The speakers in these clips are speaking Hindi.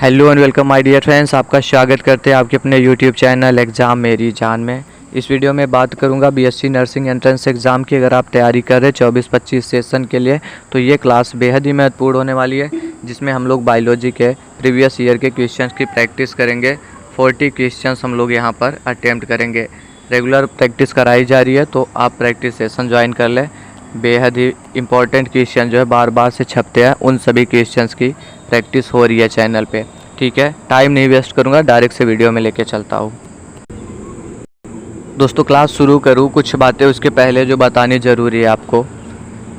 Hello and welcome my dear friends, आपका स्वागत करते हैं आपके अपने यूट्यूब चैनल एग्ज़ाम मेरी जान में। इस वीडियो में बात करूंगा बीएससी नर्सिंग एंट्रेंस एग्ज़ाम की। अगर आप तैयारी कर रहे हैं 24-25 सेशन के लिए तो ये क्लास बेहद ही महत्वपूर्ण होने वाली है, जिसमें हम लोग बायोलॉजी के प्रीवियस ईयर के क्वेश्चंस की प्रैक्टिस करेंगे। 40 क्वेश्चंस हम लोग यहाँ पर अटैम्प्ट करेंगे। रेगुलर प्रैक्टिस कराई जा रही है, तो आप प्रैक्टिस सेशन ज्वाइन कर लें। बेहद ही इंपॉर्टेंट क्वेश्चन जो है बार बार से छपते हैं, उन सभी क्वेश्चंस की प्रैक्टिस हो रही है चैनल पे। ठीक है, टाइम नहीं वेस्ट करूंगा, डायरेक्ट से वीडियो में लेके चलता हूँ। दोस्तों क्लास शुरू करूँ, कुछ बातें उसके पहले जो बतानी ज़रूरी है आपको।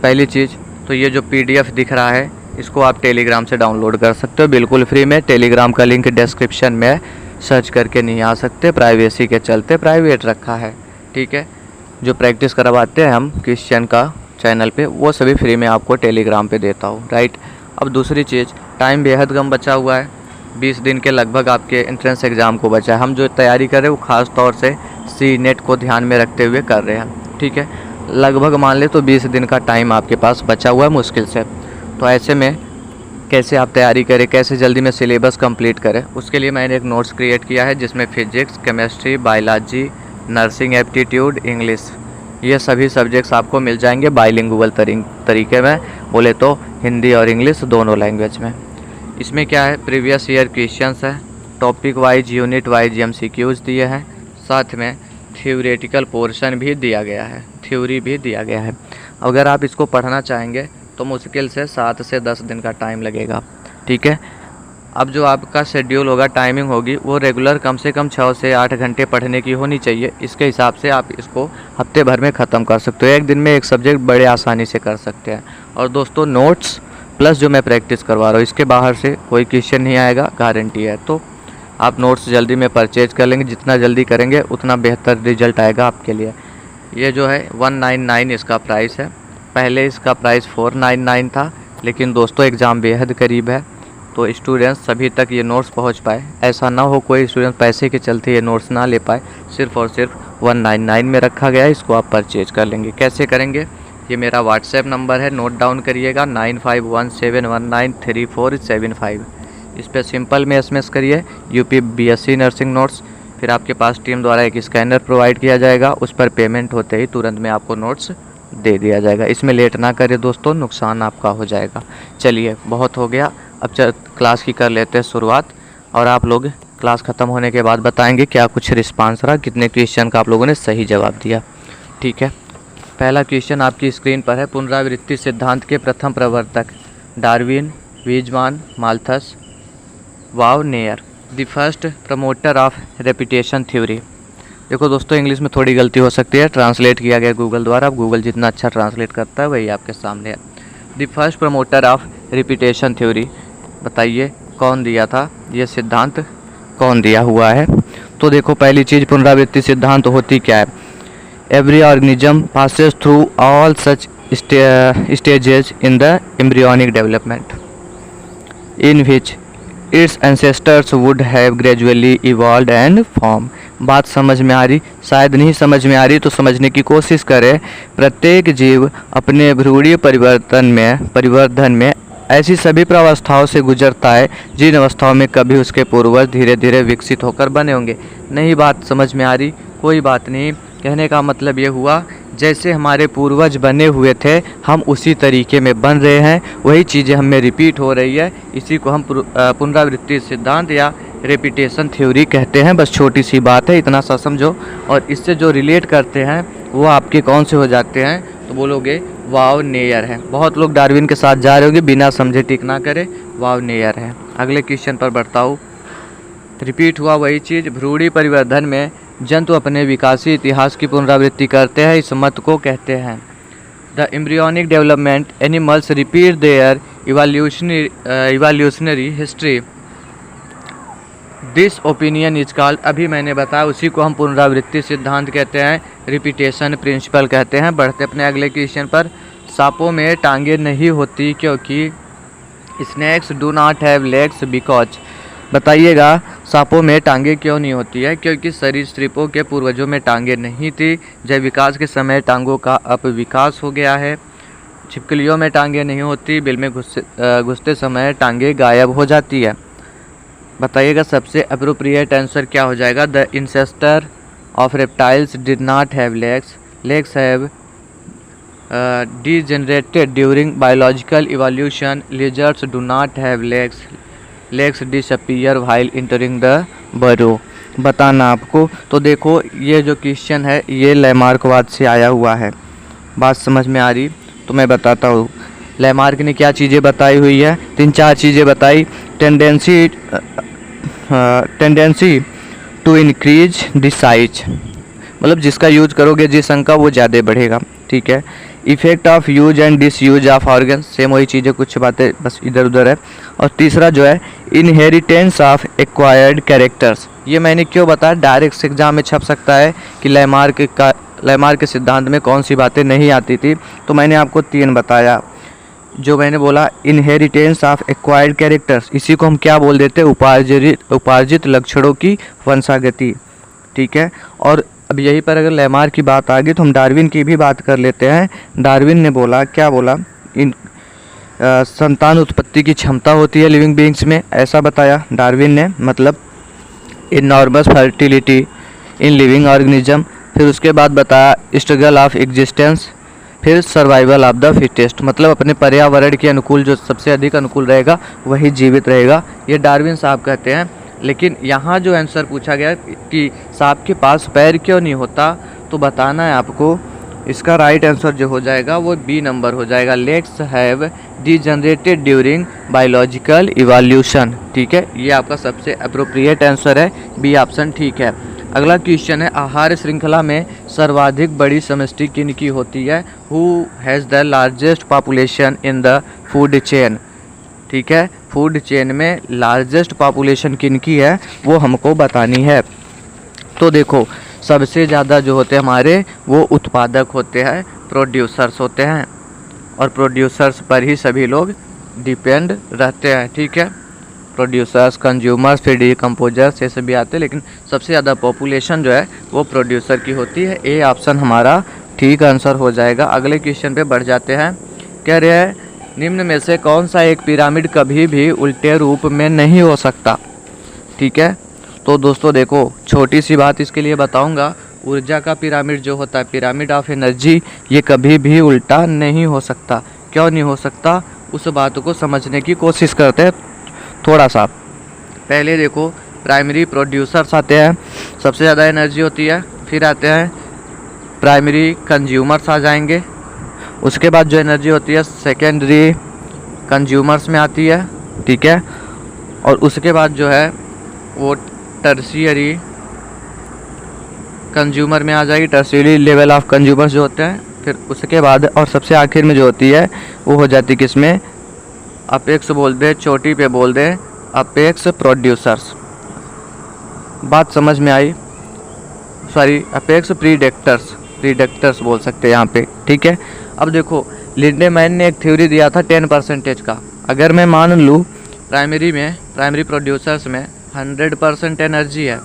पहली चीज़ तो ये जो पीडीएफ दिख रहा है, इसको आप टेलीग्राम से डाउनलोड कर सकते हो बिल्कुल फ्री में। टेलीग्राम का लिंक डिस्क्रिप्शन में, सर्च करके नहीं आ सकते, प्राइवेसी के चलते प्राइवेट रखा है। ठीक है, जो प्रैक्टिस करवाते हैं हम क्वेश्चन का चैनल पे, वो सभी फ्री में आपको टेलीग्राम पे देता हूँ। राइट, अब दूसरी चीज़, टाइम बेहद कम बचा हुआ है। 20 दिन के लगभग आपके एंट्रेंस एग्ज़ाम को बचा है। हम जो तैयारी कर रहे हैं वो ख़ास तौर से सी नेट को ध्यान में रखते हुए कर रहे हैं। ठीक है, लगभग मान ले तो 20 दिन का टाइम आपके पास बचा हुआ है मुश्किल से। तो ऐसे में कैसे आप तैयारी करें, कैसे जल्दी में सिलेबस कंप्लीट करें, उसके लिए मैंने एक नोट्स क्रिएट किया है, जिसमें physics, chemistry, biology, nursing aptitude, English, ये सभी सब्जेक्ट्स आपको मिल जाएंगे बाइलिंगुअल तरीके में, बोले तो हिंदी और इंग्लिश दोनों लैंग्वेज में। इसमें क्या है, प्रीवियस ईयर क्वेश्चंस है, topic wise unit wise MCQs दिए हैं, साथ में थ्योरेटिकल पोर्शन भी दिया गया है, थ्योरी भी दिया गया है। अगर आप इसको पढ़ना चाहेंगे तो मुश्किल से 7 से 10 दिन का टाइम लगेगा। ठीक है, अब जो आपका शेड्यूल होगा, टाइमिंग होगी, वो रेगुलर कम से कम 6 से 8 घंटे पढ़ने की होनी चाहिए। इसके हिसाब से आप इसको हफ्ते भर में ख़त्म कर सकते हो। एक दिन में एक सब्जेक्ट बड़े आसानी से कर सकते हैं। और दोस्तों नोट्स प्लस जो मैं प्रैक्टिस करवा रहा हूँ, इसके बाहर से कोई क्वेश्चन नहीं आएगा, गारंटी है। तो आप नोट्स जल्दी में परचेज कर लेंगे, जितना जल्दी करेंगे उतना बेहतर रिजल्ट आएगा आपके लिए। ये जो है 199 इसका प्राइस है। पहले इसका प्राइस 499 था, लेकिन दोस्तों एग्ज़ाम बेहद करीब है, तो स्टूडेंट्स सभी तक ये नोट्स पहुंच पाए। ऐसा ना हो कोई स्टूडेंट पैसे के चलते ये नोट्स ना ले पाए, सिर्फ और सिर्फ 199 में रखा गया है। इसको आप परचेज कर लेंगे। कैसे करेंगे, ये मेरा व्हाट्सएप नंबर है, नोट डाउन करिएगा, 9517193475। इस पर सिंपल में एसएमएस करिए यूपी बीएससी नर्सिंग नोट्स। फिर आपके पास टीम द्वारा एक स्कैनर प्रोवाइड किया जाएगा, उस पर पेमेंट होते ही तुरंत में आपको नोट्स दे दिया जाएगा। इसमें लेट ना करें दोस्तों, नुकसान आपका हो जाएगा। चलिए बहुत हो गया, अब क्लास की कर लेते हैं शुरुआत, और आप लोग क्लास ख़त्म होने के बाद बताएंगे क्या कुछ रिस्पांस रहा, कितने क्वेश्चन का आप लोगों ने सही जवाब दिया। ठीक है, पहला क्वेश्चन आपकी स्क्रीन पर है। पुनरावृत्ति सिद्धांत के प्रथम प्रवर्तक डार्विन, वीजमान, माल्थस, वावनेयर। The first promoter of repetition theory. देखो दोस्तों, इंग्लिश में थोड़ी गलती हो सकती है, ट्रांसलेट किया गया गूगल द्वारा। अब गूगल जितना अच्छा ट्रांसलेट करता है वही आपके सामने है। The first promoter of repetition theory, बताइए कौन दिया था, ये सिद्धांत कौन दिया हुआ है। तो देखो पहली चीज़, पुनरावृत्ति सिद्धांत होती क्या है। Every organism passes through all such stages in the embryonic development in which it's ancestors would have gradually evolved and form. बात समझ में आ रही, शायद नहीं समझ में आ रही तो समझने की कोशिश करें। प्रत्येक जीव अपने भ्रूणीय परिवर्धन में ऐसी सभी प्रावस्थाओं से गुजरता है जिन अवस्थाओं में कभी उसके पूर्वज धीरे धीरे विकसित होकर बने होंगे। नहीं बात समझ में आ रही, कोई बात नहीं। कहने का मतलब ये हुआ, जैसे हमारे पूर्वज बने हुए थे हम उसी तरीके में बन रहे हैं, वही चीज़ें हमें रिपीट हो रही है। इसी को हम पुनरावृत्ति सिद्धांत या रेपिटेशन थ्योरी कहते हैं। बस छोटी सी बात है, इतना सा समझो। और इससे जो रिलेट करते हैं वो आपके कौन से हो जाते हैं, तो बोलोगे वावनेयर है। बहुत लोग डार्विन के साथ जा रहे होंगे, बिना समझे टिक ना करे, वावनेयर है। अगले क्वेश्चन पर बढ़ता हूँ। रिपीट हुआ वही चीज़, भ्रूणीय परिवर्धन में जंतु अपने विकासी इतिहास की पुनरावृत्ति करते हैं, इस मत को कहते हैं the embryonic development. Animals repeat their evolutionary history. This opinion is called, अभी मैंने बताया उसी को हम पुनरावृत्ति सिद्धांत कहते हैं, रिपीटेशन प्रिंसिपल कहते हैं। बढ़ते अपने अगले क्वेश्चन पर। सांपों में टांगें नहीं होती क्योंकि snakes do not have legs because. बताइएगा सांपों में टांगें क्यों नहीं होती है, क्योंकि सरीसृपों के पूर्वजों में टांगें नहीं थी। जब विकास के समय टांगों का अपविकास हो गया है। छिपकलियों में टांगें नहीं होती, बिल में घुसते समय टांगें गायब हो जाती है। बताइएगा सबसे अप्रोप्रिएट आंसर क्या हो जाएगा। The ancestor of reptiles did not have legs, legs have degenerated during biological evolution, lizards do not have legs, legs disappear while entering the burrow। बताना आपको। तो देखो ये जो क्वेश्चन है ये लैमार्कवाद से आया हुआ है, बात समझ में आ रही तो मैं बताता हूँ। लैमार्क ने क्या चीज़ें बताई हुई है, 3-4 चीज़ें बताई। Tendency to increase the size, मतलब जिसका यूज करोगे जिस अंग का वो ज़्यादा बढ़ेगा, ठीक है। Effect of use and disuse of organ, same वही चीज़ें, कुछ बातें बस इधर उधर है। और तीसरा जो है इनहेरिटेंस ऑफ एक्वायर्ड कैरेक्टर्स। ये मैंने क्यों बताया, डायरेक्ट एग्जाम में छप सकता है कि लैमार्क के सिद्धांत में कौन सी बातें नहीं आती थी, तो मैंने आपको 3 बताया। जो मैंने बोला इनहेरिटेंस ऑफ एक्वायर्ड कैरेक्टर्स, इसी को हम क्या बोल देते हैं, उपार्जित लक्षणों की वंशागति, ठीक है। और अब यहीं पर अगर लैमार्क की बात आ गई तो हम डार्विन की भी बात कर लेते हैं। डार्विन ने बोला, क्या बोला, संतान उत्पत्ति की क्षमता होती है लिविंग बीइंग्स में, ऐसा बताया डार्विन ने, मतलब enormous fertility in living organism. फिर उसके बाद बताया स्ट्रगल ऑफ एग्जिस्टेंस, फिर सर्वाइवल ऑफ द फिटेस्ट, मतलब अपने पर्यावरण के अनुकूल जो सबसे अधिक अनुकूल रहेगा वही जीवित रहेगा, ये डार्विन साहब कहते हैं। लेकिन यहाँ जो आंसर पूछा गया कि सांप के पास पैर क्यों नहीं होता, तो बताना है आपको। इसका राइट आंसर जो हो जाएगा वो बी नंबर हो जाएगा, legs have degenerated during biological evolution, ठीक है। ये आपका सबसे अप्रोप्रिएट आंसर है, बी ऑप्शन ठीक है। अगला क्वेश्चन है, आहार श्रृंखला में सर्वाधिक बड़ी समष्टि किनकी होती है, who has the largest population in the food chain, ठीक है। फूड चेन में लार्जेस्ट पॉपुलेशन किनकी है वो हमको बतानी है। तो देखो सबसे ज़्यादा जो होते हैं हमारे वो उत्पादक होते हैं, प्रोड्यूसर्स होते हैं, और प्रोड्यूसर्स पर ही सभी लोग डिपेंड रहते हैं, ठीक है। प्रोड्यूसर्स, कंज्यूमर्स, फिर डिकम्पोजर्स, ये सभी आते हैं, लेकिन सबसे ज़्यादा पॉपुलेशन जो है वो प्रोड्यूसर की होती है। ए ऑप्शन हमारा ठीक आंसर हो जाएगा। अगले क्वेश्चन पे बढ़ जाते हैं। कह रहे हैं निम्न में से कौन सा एक पिरामिड कभी भी उल्टे रूप में नहीं हो सकता, ठीक है। तो दोस्तों देखो छोटी सी बात इसके लिए बताऊंगा, ऊर्जा का पिरामिड जो होता है, पिरामिड ऑफ एनर्जी, ये कभी भी उल्टा नहीं हो सकता। क्यों नहीं हो सकता, उस बात को समझने की कोशिश करते हैं थोड़ा सा। पहले देखो प्राइमरी प्रोड्यूसर्स आते हैं, सबसे ज़्यादा एनर्जी होती है, फिर आते हैं प्राइमरी कंज्यूमर्स आ जाएंगे, उसके बाद जो एनर्जी होती है सेकेंडरी कंज्यूमर्स में आती है, ठीक है। और उसके बाद जो है वो टर्शियरी कंज्यूमर में आ जाएगी, टर्शियरी लेवल ऑफ कंज्यूमर्स जो होते हैं। फिर उसके बाद और सबसे आखिर में जो होती है वो हो जाती है किसमें, अपेक्स बोल दे, चोटी पे बोल दे अपेक्स प्रोड्यूसर्स। बात समझ में आई, सॉरी अपेक्स प्रीडेक्टर्स बोल सकते हैं यहाँ पे, ठीक है। अब देखो लिंडेमैन ने एक थ्योरी दिया था 10% का। अगर मैं मान लूँ प्राइमरी प्रोड्यूसर्स में 100% एनर्जी है,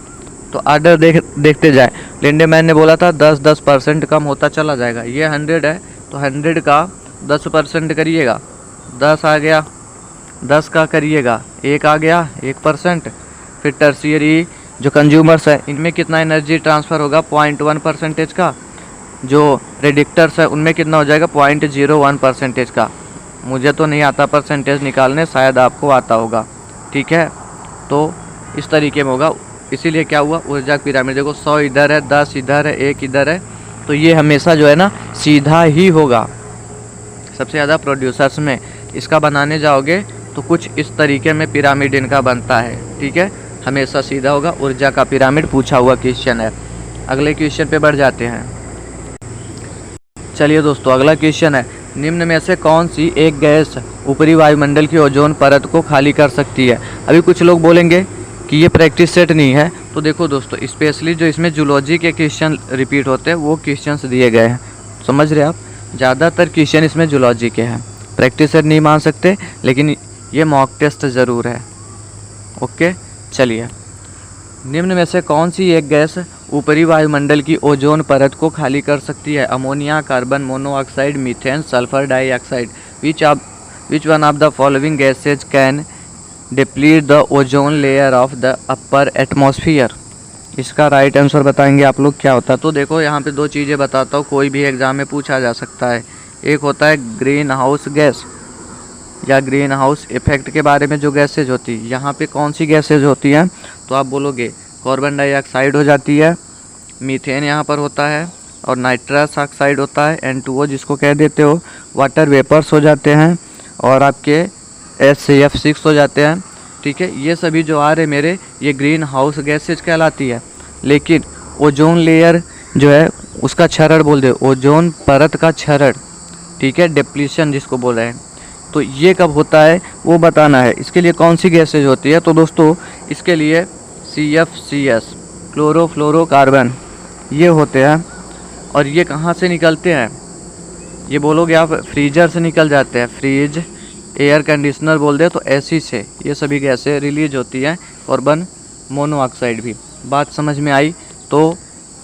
तो आर्डर देखते जाए। लिंडेमैन ने बोला था 10% कम होता चला जाएगा। ये 100 है तो 100 का 10% करिएगा, 10 आ गया, 10 का करिएगा 1 आ गया, 1%। फिर टर्शियरी जो कंज्यूमर्स है इनमें कितना एनर्जी ट्रांसफ़र होगा, 0.1% का। जो प्रेडिक्टर्स है उनमें कितना हो जाएगा, 0.01% का। मुझे तो नहीं आता परसेंटेज निकालने, शायद आपको आता होगा, ठीक है। तो इस तरीके में होगा, इसीलिए क्या हुआ, ऊर्जा पिरामिड देखो 100 इधर है, 10 इधर है, 1 इधर है, तो ये हमेशा जो है ना सीधा ही होगा सबसे ज़्यादा प्रोड्यूसर्स में। इसका बनाने जाओगे तो कुछ इस तरीके में पिरामिड इनका बनता है, ठीक है, हमेशा सीधा होगा। ऊर्जा का पिरामिड पूछा हुआ क्वेश्चन है। अगले क्वेश्चन पे बढ़ जाते हैं। चलिए दोस्तों अगला क्वेश्चन है, निम्न में से कौन सी एक गैस ऊपरी वायुमंडल की ओजोन परत को खाली कर सकती है। अभी कुछ लोग बोलेंगे कि ये प्रैक्टिस सेट नहीं है, तो देखो दोस्तों स्पेशली जो इसमें जूलॉजी के क्वेश्चन रिपीट होते हैं वो क्वेश्चंस दिए गए हैं, समझ रहे आप। ज़्यादातर क्वेश्चन इसमें जूलॉजी के हैं, प्रैक्टिस सेट नहीं मान सकते, लेकिन ये मॉक टेस्ट ज़रूर है, ओके। चलिए निम्न में से कौन सी एक गैस ऊपरी वायुमंडल की ओजोन परत को खाली कर सकती है। Ammonia, carbon monoxide, methane, sulphur dioxide. Which one of the following gases can deplete the ozone layer of the upper atmosphere. इसका राइट आंसर बताएंगे आप लोग क्या होता है। तो देखो यहाँ पे दो चीज़ें बताता हूँ, कोई भी एग्जाम में पूछा जा सकता है। एक होता है ग्रीन हाउस गैस या ग्रीन हाउस इफेक्ट के बारे में जो गैसेज होती है, यहाँ पे कौन सी गैसेज होती हैं, तो आप बोलोगे कार्बन डाइऑक्साइड हो जाती है, मीथेन यहाँ पर होता है, और नाइट्रस ऑक्साइड होता है, N2O जिसको कह देते हो, वाटर वेपर्स हो जाते हैं, और आपके HCF6 हो जाते हैं। ठीक है, ये सभी जो आ रहे मेरे, ये ग्रीन हाउस गैसेज कहलाती है। लेकिन ओजोन लेयर जो है उसका क्षरण बोल दे, ओजोन परत का क्षरण, ठीक है, डिप्लीशन जिसको बोल रहे हैं, तो ये कब होता है वो बताना है। इसके लिए कौन सी गैसेज होती है, तो दोस्तों इसके लिए CFCS क्लोरोफ्लोरोकार्बन ये होते हैं। और ये कहाँ से निकलते हैं, ये बोलोगे आप फ्रीजर से निकल जाते हैं, फ्रिज एयर कंडीशनर बोल दे तो ऐसी से ये सभी गैसें रिलीज होती हैं, कार्बन मोनोऑक्साइड भी। बात समझ में आई। तो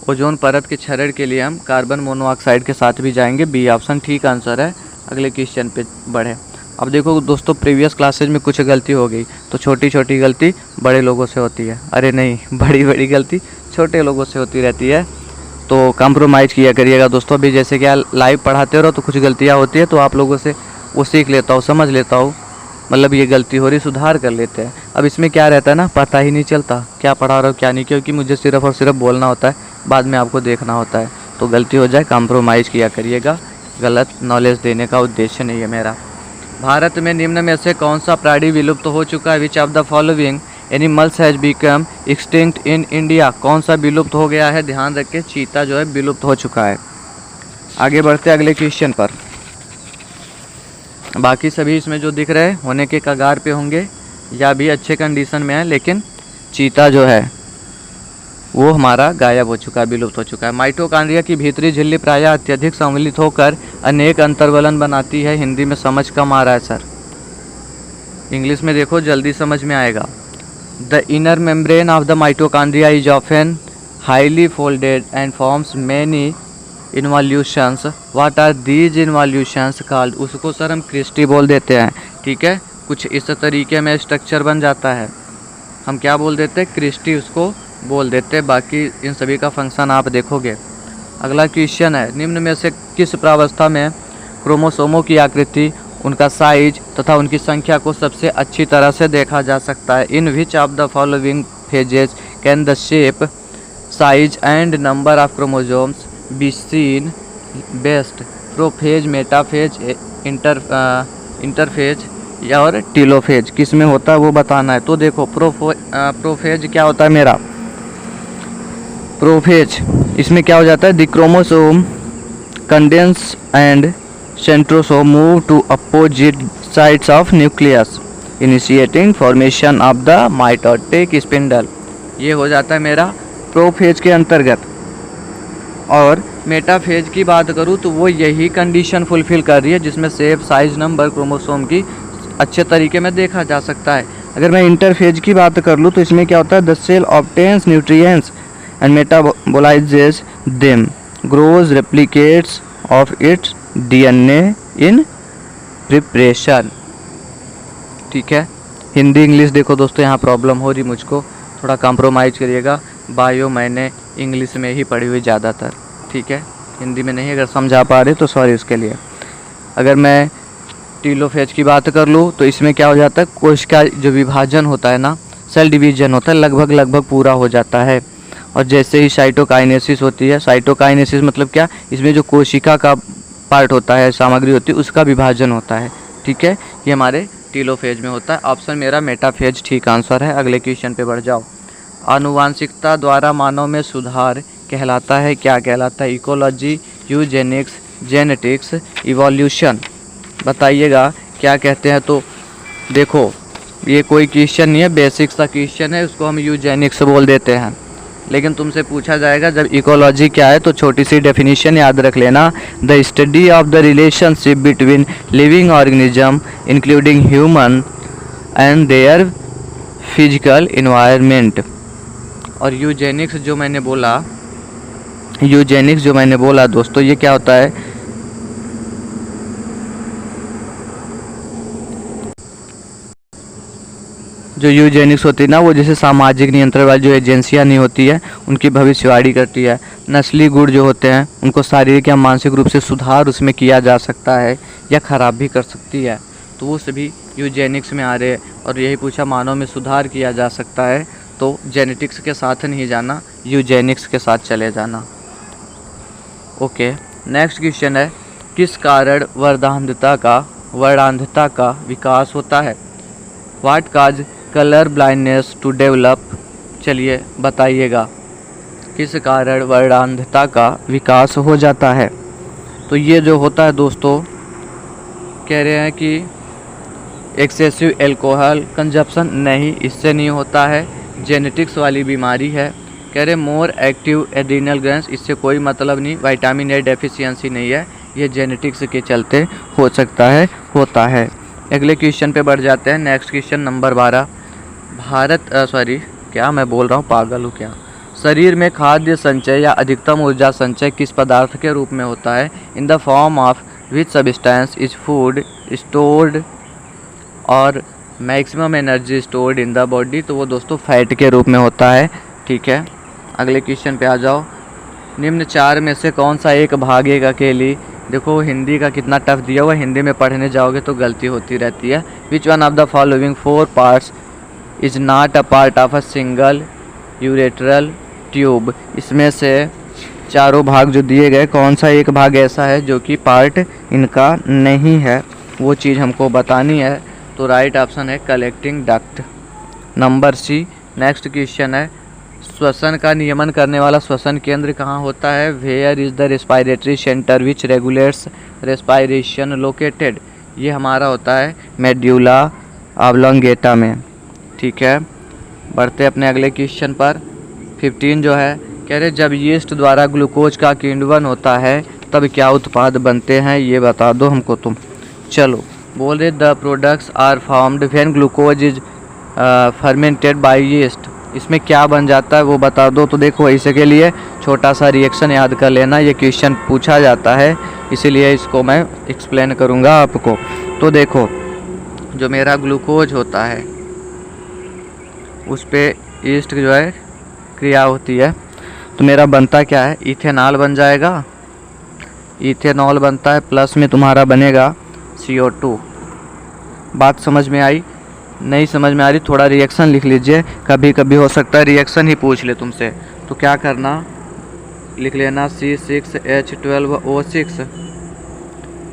ओजोन परत के क्षरण के लिए हम कार्बन मोनोऑक्साइड के साथ भी जाएंगे, बी ऑप्शन ठीक आंसर है। अगले क्वेश्चन पे बढ़े। अब देखो दोस्तों, प्रीवियस क्लासेज में कुछ गलती हो गई, तो छोटी छोटी गलती बड़े लोगों से होती है, अरे नहीं, बड़ी बड़ी गलती छोटे लोगों से होती रहती है, तो कंप्रोमाइज़ किया करिएगा दोस्तों। अभी जैसे कि लाइव पढ़ाते रहो तो कुछ गलतियाँ होती है, तो आप लोगों से वो सीख लेता हूँ, समझ लेता हूँ, मतलब ये गलती हो रही, सुधार कर लेते हैं। अब इसमें क्या रहता है ना, पता ही नहीं चलता क्या पढ़ा रहा हूँ क्या नहीं, क्योंकि मुझे सिर्फ और सिर्फ बोलना होता है, बाद में आपको देखना होता है, तो गलती हो जाए कंप्रोमाइज़ किया करिएगा, गलत नॉलेज देने का उद्देश्य नहीं है मेरा। भारत में निम्न में से कौन सा प्राणी विलुप्त हो चुका है, विच of the following animals has become extinct in India, कौन सा विलुप्त हो गया है, ध्यान रखें, चीता जो है विलुप्त हो चुका है। आगे बढ़ते अगले क्वेश्चन पर। बाकी सभी इसमें जो दिख रहे हैं होने के कगार पे होंगे या भी अच्छे कंडीशन में है, लेकिन चीता जो है वो हमारा गायब हो चुका है, विलुप्त हो चुका है। माइटोकॉन्ड्रिया की भीतरी झिल्ली प्रायः अत्यधिक सम्मिलित होकर अनेक अंतर्वलन बनाती है, हिंदी में समझ कम आ रहा है सर, इंग्लिश में देखो जल्दी समझ में आएगा। The inner membrane of the mitochondria is often highly folded and forms many involutions, what are these involutions called, उसको सर हम क्रिस्टी बोल देते हैं। ठीक है, कुछ इस तरीके में स्ट्रक्चर बन जाता है, हम क्या बोल देते हैं, क्रिस्टी उसको बोल देते हैं। बाकी इन सभी का फंक्शन आप देखोगे। अगला क्वेश्चन है, निम्न में से किस प्रावस्था में क्रोमोसोमों की आकृति, उनका साइज तथा उनकी संख्या को सबसे अच्छी तरह से देखा जा सकता है। In which of the following phases can the shape, size and number of chromosomes be seen best, prophase, metaphase, interphase या और टीलोफेज, किस में होता है वो बताना है। तो देखो प्रोफेज क्या होता है मेरा, प्रोफेज इसमें क्या हो जाता है, the chromosome condense and centrosome move to opposite sides of nucleus initiating formation of the mitotic spindle, ये हो जाता है मेरा प्रोफेज के अंतर्गत। और मेटाफेज की बात करूँ तो वो यही कंडीशन फुलफिल कर रही है जिसमें शेप, साइज, नंबर क्रोमोसोम की अच्छे तरीके में देखा जा सकता है। अगर मैं इंटरफेज की बात कर लूँ तो इसमें क्या होता है, the cell obtains nutrients and metabolises them, grows, replicates of its DNA in preparation. ठीक है, हिंदी इंग्लिश देखो दोस्तों, यहाँ प्रॉब्लम हो रही मुझको, थोड़ा कॉम्प्रोमाइज़ करिएगा। बायो मैंने इंग्लिश में ही पढ़ी हुई ज़्यादातर, ठीक है, हिंदी में नहीं, अगर समझा पा रहे तो सॉरी उसके लिए। अगर मैं टीलोफेज की बात कर लूँ तो इसमें क्या हो जाता है, कोश का जो विभाजन होता है ना, सेल डिवीजन होता है, लगभग पूरा हो जाता है। और जैसे ही साइटोकाइनेसिस होती है, साइटोकाइनेसिस मतलब क्या, इसमें जो कोशिका का पार्ट होता है, सामग्री होती है, उसका विभाजन होता है। ठीक है, ये हमारे टीलोफेज में होता है। ऑप्शन मेरा मेटाफेज ठीक आंसर है। अगले क्वेश्चन पे बढ़ जाओ। आनुवांशिकता द्वारा मानव में सुधार कहलाता है, क्या कहलाता है, इकोलॉजी, यूजेनिक्स, जेनेटिक्स, इवोल्यूशन, बताइएगा क्या कहते हैं। तो देखो ये कोई क्वेश्चन नहीं है, बेसिक सा क्वेश्चन है, उसको हम यूजेनिक्स बोल देते हैं। लेकिन तुमसे पूछा जाएगा जब इकोलॉजी क्या है तो छोटी सी डेफिनेशन याद रख लेना, the study of the relationship between living organism including human and their physical environment. और यूजेनिक्स जो मैंने बोला दोस्तों, ये क्या होता है, जो यूजेनिक्स होती है ना, वो जैसे सामाजिक नियंत्रण वाली जो एजेंसियाँ नहीं होती है उनकी भविष्यवाणी करती है। नस्ली गुण जो होते हैं उनको शारीरिक या मानसिक रूप से सुधार उसमें किया जा सकता है या खराब भी कर सकती है, तो वो सभी यूजेनिक्स में आ रहे हैं। और यही पूछा मानव में सुधार किया जा सकता है, तो जेनेटिक्स के साथ नहीं जाना, यूजेनिक्स के साथ चले जाना। ओके, नेक्स्ट क्वेश्चन है, किस कारण वर्णांधता का विकास होता है? What cause colour blindness to develop? चलिए बताइएगा, किस कारण वर्णांधता का विकास हो जाता है? तो ये जो होता है दोस्तों, कह रहे हैं कि एक्सेसिव एल्कोहल कंजप्शन, नहीं, इससे नहीं होता है, जेनेटिक्स वाली बीमारी है। कह रहे मोर एक्टिव एड्रीनल ग्लैंड्स, इससे कोई मतलब नहीं, विटामिन ए डेफिशिएंसी नहीं है, ये जेनेटिक्स के चलते हो सकता है, होता है। अगले क्वेश्चन पे बढ़ जाते हैं। नेक्स्ट क्वेश्चन नंबर 12, क्या मैं बोल रहा हूँ, पागल हूँ क्या? शरीर में खाद्य संचय या अधिकतम ऊर्जा संचय किस पदार्थ के रूप में होता है? In the form of which substance is food stored और maximum energy stored in the body? तो वो दोस्तों फैट के रूप में होता है। ठीक है, अगले क्वेश्चन पे आ जाओ। निम्न चार में से कौन सा एक भाग एक अकेली? देखो हिंदी का कितना टफ दिया हुआ, हिंदी में पढ़ने जाओगे तो गलती होती रहती है। विच one of the following 4 parts is not a part of a single urethral tube? इसमें से चारों भाग जो दिए गए, कौन सा एक भाग ऐसा है जो कि पार्ट इनका नहीं है, वो चीज़ हमको बतानी है। तो राइट ऑप्शन है collecting duct, number C. Next question है, श्वसन का नियमन करने वाला श्वसन केंद्र कहाँ होता है? Where is the respiratory centre which regulates respiration located? ये हमारा होता है मेड्यूला ऑब्लोंगेटा में। ठीक है, बढ़ते अपने अगले क्वेश्चन पर। 15 जो है, कह रहे जब यीस्ट द्वारा ग्लूकोज का किण्वन होता है तब क्या उत्पाद बनते हैं, ये बता दो हमको तुम। चलो, बोल रहे the products are formed when glucose is fermented by yeast. इसमें क्या बन जाता है वो बता दो। तो देखो, इसके लिए छोटा सा रिएक्शन याद कर लेना, ये क्वेश्चन पूछा जाता है, इसीलिए इसको मैं एक्सप्लेन करूँगा आपको। तो देखो, जो मेरा ग्लूकोज होता है उस पर यीस्ट जो है क्रिया होती है, तो मेरा बनता क्या है, इथेनॉल बन जाएगा। इथेनॉल बनता है, प्लस में तुम्हारा बनेगा CO2। बात समझ में आई? नहीं समझ में आ रही, थोड़ा रिएक्शन लिख लीजिए, कभी कभी हो सकता है रिएक्शन ही पूछ ले तुमसे। तो क्या करना, लिख लेना C6H12O6।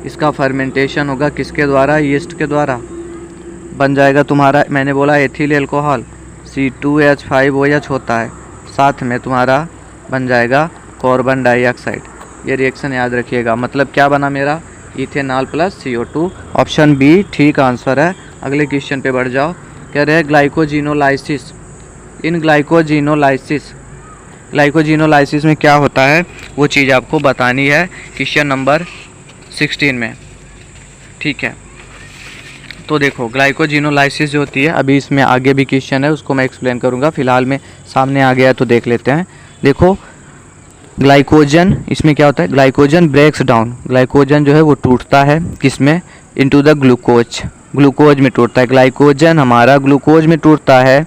इसका फर्मेंटेशन होगा किसके द्वारा? यीस्ट के द्वारा। बन जाएगा तुम्हारा, मैंने बोला एथिल एल्कोहल, C2H5OH होता है, साथ में तुम्हारा बन जाएगा कार्बन डाइऑक्साइड। ये रिएक्शन याद रखिएगा। मतलब क्या बना मेरा, ethanol plus CO2। Option B ठीक आंसर है। अगले क्वेश्चन पे बढ़ जाओ। कह रहे हैं ग्लाइकोजिनोलाइसिस। इन ग्लाइकोजिनोलाइसिस में क्या होता है वो चीज़ आपको बतानी है क्वेश्चन नंबर 16 में। ठीक है, तो देखो ग्लाइकोजिनोलाइसिस जो होती है, अभी इसमें आगे भी क्वेश्चन है उसको मैं एक्सप्लेन करूँगा, फिलहाल में सामने आ गया है तो देख लेते हैं। देखो ग्लाइकोजन, इसमें क्या होता है, ग्लाइकोजन ब्रेक्स डाउन, ग्लाइकोजन जो है वो टूटता है किसमें, इनटू द ग्लूकोज, ग्लूकोज में टूटता है। ग्लाइकोजन हमारा ग्लूकोज में टूटता है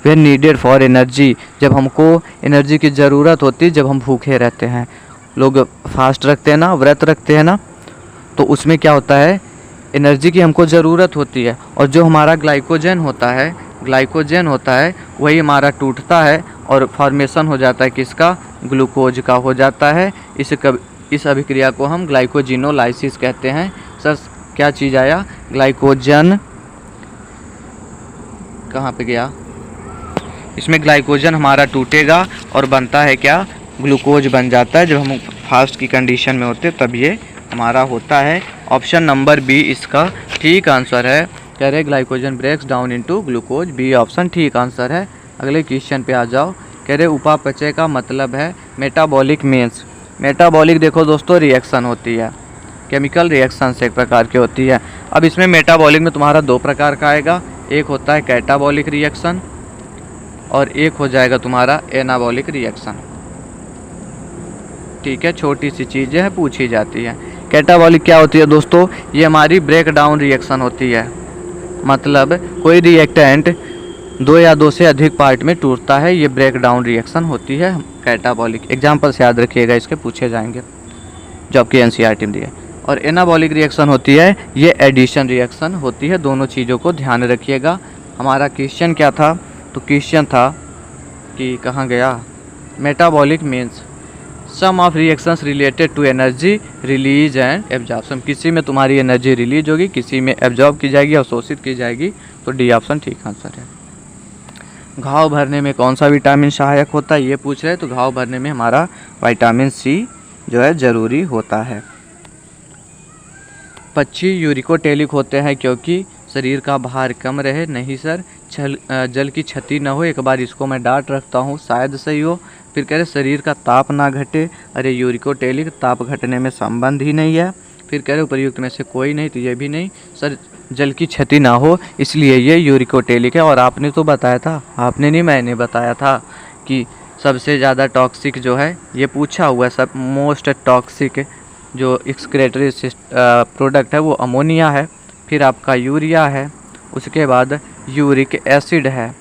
वे नीडेड फॉर एनर्जी, जब हमको एनर्जी की ज़रूरत होती है, जब हम भूखे रहते हैं। लोग फास्ट रखते हैं ना, व्रत रखते हैं ना, तो उसमें क्या होता है, एनर्जी की हमको ज़रूरत होती है, और जो हमारा ग्लाइकोजन होता है वही हमारा टूटता है और फॉर्मेशन हो जाता है किसका, ग्लूकोज का हो जाता है। इस अभिक्रिया को हम ग्लाइकोजिनोलाइसिस कहते हैं। सर क्या चीज़ आया, ग्लाइकोजन कहाँ पे गया, इसमें ग्लाइकोजन हमारा टूटेगा और बनता है क्या, ग्लूकोज बन जाता है। जब हम फास्ट की कंडीशन में होते तब ये हमारा होता है। ऑप्शन नंबर बी इसका ठीक आंसर है। कह रहे glycogen breaks down into glucose, B option ठीक आंसर है। अगले क्वेश्चन पे आ जाओ। कह रहे उपापचय का मतलब है मेटाबॉलिक मीन्स। मेटाबॉलिक देखो दोस्तों रिएक्शन होती है, केमिकल रिएक्शन से एक प्रकार की होती है। अब इसमें मेटाबॉलिक में तुम्हारा दो प्रकार का आएगा, एक होता है कैटाबॉलिक रिएक्शन और एक हो जाएगा तुम्हारा एनाबॉलिक रिएक्शन। ठीक है, छोटी सी चीज़ें हैं पूछी जाती है। कैटाबॉलिक क्या होती है दोस्तों, ये हमारी ब्रेक डाउन रिएक्शन होती है। मतलब कोई रिएक्टेंट दो या दो से अधिक पार्ट में टूटता है, ये ब्रेक डाउन रिएक्शन होती है कैटाबॉलिक। एग्जाम्पल्स याद रखिएगा, इसके पूछे जाएंगे जो आपकी एनसीईआरटी में दिए। और एनाबॉलिक रिएक्शन होती है, ये एडिशन रिएक्शन होती है। दोनों चीज़ों को ध्यान रखिएगा। हमारा क्वेश्चन क्या था, तो क्वेश्चन था कि कहाँ गया, metabolic means sum of reactions related to energy release and absorption. किसी में तुम्हारी एनर्जी रिलीज होगी, किसी में एब्जॉर्ब की जाएगी, अवशोषित की जाएगी, तो डी ऑप्शन ठीक आंसर है। घाव भरने में कौन सा विटामिन सहायक होता है, ये पूछ रहे हैं, तो घाव भरने में हमारा विटामिन सी जो है ज़रूरी होता है। पक्षी यूरिकोटेलिक होते हैं क्योंकि शरीर का भार कम रहे। नहीं सर, जल की क्षति न हो। एक बार इसको मैं डांट रखता हूँ, शायद सही हो। फिर कह रहे शरीर का ताप ना घटे। अरे यूरिकोटेलिक ताप घटने में संबंध ही नहीं है। फिर कह रहे उपर्युक्त में से कोई नहीं, तो ये भी नहीं। सर जल की क्षति ना हो इसलिए ये यूरिकोटेलिक है। और आपने तो बताया था, आपने नहीं मैंने बताया था कि सबसे ज़्यादा टॉक्सिक जो है, ये पूछा हुआ है, सब मोस्ट टॉक्सिक जो एक्सक्रेटरी प्रोडक्ट है वो अमोनिया है, फिर आपका यूरिया है, उसके बाद यूरिक एसिड है।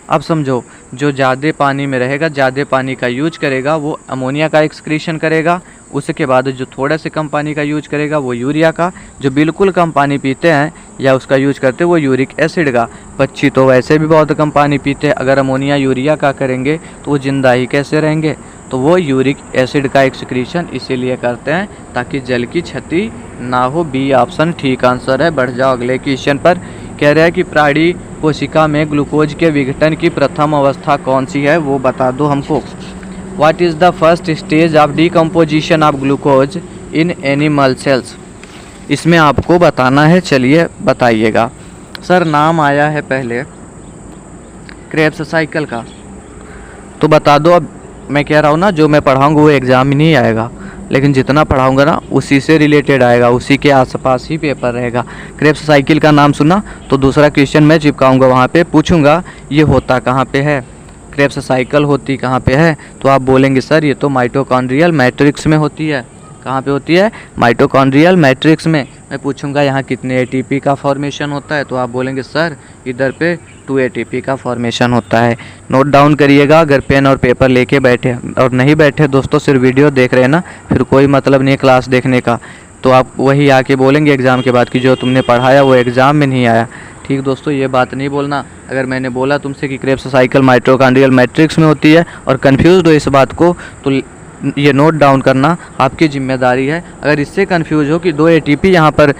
अब समझो, जो ज़्यादा पानी में रहेगा, ज़्यादा पानी का यूज करेगा, वो अमोनिया का एक्सक्रीशन करेगा। उसके बाद जो थोड़ा से कम पानी का यूज करेगा वो यूरिया का, जो बिल्कुल कम पानी पीते हैं या उसका यूज करते हैं वो यूरिक एसिड का। पक्षी तो वैसे भी बहुत कम पानी पीते हैं, अगर अमोनिया यूरिया का करेंगे तो वो जिंदा ही कैसे रहेंगे। तो वो यूरिक एसिड का एक्सक्रीशन इसीलिए करते हैं ताकि जल की क्षति ना हो। बी ऑप्शन ठीक आंसर है। बढ़ जाओ अगले क्वेश्चन पर। कह रहा है कि प्राणी कोशिका में ग्लूकोज के विघटन की प्रथम अवस्था कौन सी है, वो बता दो हमको। What is the first stage of decomposition of glucose in animal cells. इसमें आपको बताना है, चलिए बताइएगा। सर नाम आया है पहले क्रेब्स साइकिल का, तो बता दो। अब मैं कह रहा हूँ ना, जो मैं पढ़ाऊँगा वो एग्ज़ाम में नहीं आएगा, लेकिन जितना पढ़ाऊँगा ना उसी से रिलेटेड आएगा, उसी के आसपास ही पेपर रहेगा। क्रेब्स साइकिल का नाम सुना तो दूसरा क्वेश्चन मैं चिपकाऊँगा, वहाँ पे पूछूँगा ये होता कहाँ पे है, क्रेब्स साइकिल होती कहाँ पे है, तो आप बोलेंगे सर ये तो माइटोकॉन्ड्रियल मैट्रिक्स में होती है। कहाँ पे होती है, माइटोकॉन्ड्रियल मैट्रिक्स में। मैं पूछूंगा यहाँ कितने एटीपी का फॉर्मेशन होता है, तो आप बोलेंगे सर इधर पे 2 एटीपी का फॉर्मेशन होता है। नोट डाउन करिएगा अगर पेन और पेपर लेके बैठे, और नहीं बैठे दोस्तों सिर्फ वीडियो देख रहे हैं ना, फिर कोई मतलब नहीं क्लास देखने का, तो आप वही आके बोलेंगे एग्ज़ाम के बाद कि जो तुमने पढ़ाया वो एग्ज़ाम में नहीं आया। ठीक दोस्तों, ये बात नहीं बोलना। अगर मैंने बोला तुमसे कि क्रेब्स साइकिल माइटोकॉन्ड्रियल मैट्रिक्स में होती है और कंफ्यूज हो इस बात को, तो ये नोट डाउन करना आपकी जिम्मेदारी है। अगर इससे कंफ्यूज हो कि 2 एटीपी यहाँ पर